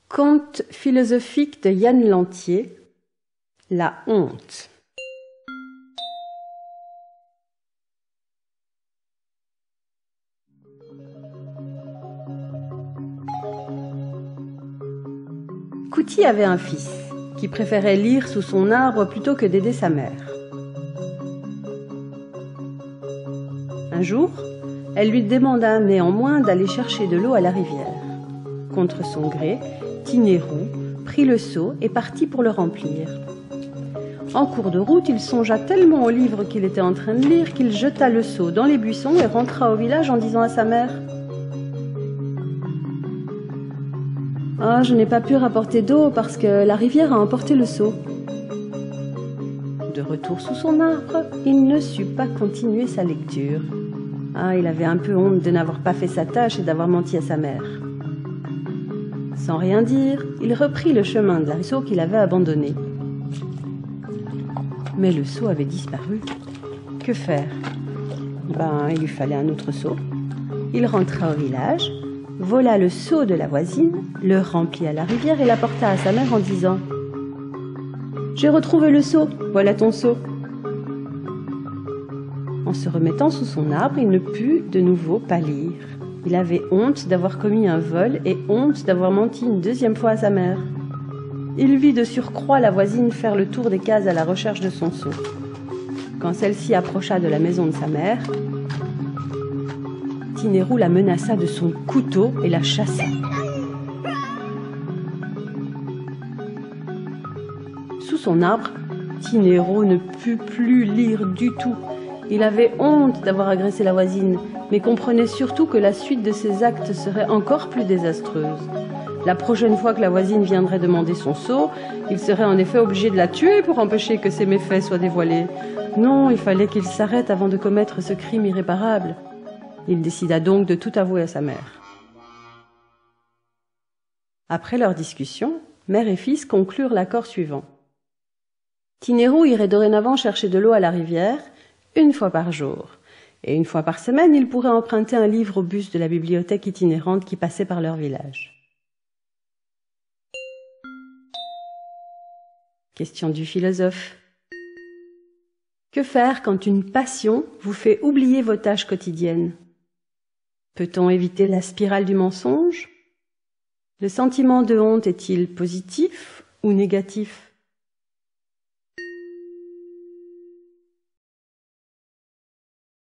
Conte philosophique de Yann Lantier, la honte. Couty avait un fils qui préférait lire sous son arbre plutôt que d'aider sa mère. Un jour, elle lui demanda néanmoins d'aller chercher de l'eau à la rivière. Contre son gré, Tinérou prit le seau et partit pour le remplir. En cours de route, il songea tellement au livre qu'il était en train de lire qu'il jeta le seau dans les buissons et rentra au village en disant à sa mère: « Ah, je n'ai pas pu rapporter d'eau parce que la rivière a emporté le seau. » De retour sous son arbre, il ne sut pas continuer sa lecture. Ah, il avait un peu honte de n'avoir pas fait sa tâche et d'avoir menti à sa mère. Sans rien dire, il reprit le chemin de la seau qu'il avait abandonné. Mais le seau avait disparu. Que faire? Il lui fallait un autre seau. Il rentra au village, vola le seau de la voisine, le remplit à la rivière et l'apporta à sa mère en disant: « J'ai retrouvé le seau, voilà ton seau. » En se remettant sous son arbre, il ne put de nouveau pas lire. Il avait honte d'avoir commis un vol et honte d'avoir menti une deuxième fois à sa mère. Il vit de surcroît la voisine faire le tour des cases à la recherche de son seau. Quand celle-ci approcha de la maison de sa mère, Tinérou la menaça de son couteau et la chassa. Sous son arbre, Tinérou ne put plus lire du tout. Il avait honte d'avoir agressé la voisine, mais comprenait surtout que la suite de ses actes serait encore plus désastreuse. La prochaine fois que la voisine viendrait demander son seau, il serait en effet obligé de la tuer pour empêcher que ses méfaits soient dévoilés. Non, il fallait qu'il s'arrête avant de commettre ce crime irréparable. Il décida donc de tout avouer à sa mère. Après leur discussion, mère et fils conclurent l'accord suivant. Tinérou irait dorénavant chercher de l'eau à la rivière, une fois par jour, et une fois par semaine, il pourrait emprunter un livre au bus de la bibliothèque itinérante qui passait par leur village. Question du philosophe. Que faire quand une passion vous fait oublier vos tâches quotidiennes? Peut-on éviter la spirale du mensonge? Le sentiment de honte est-il positif ou négatif?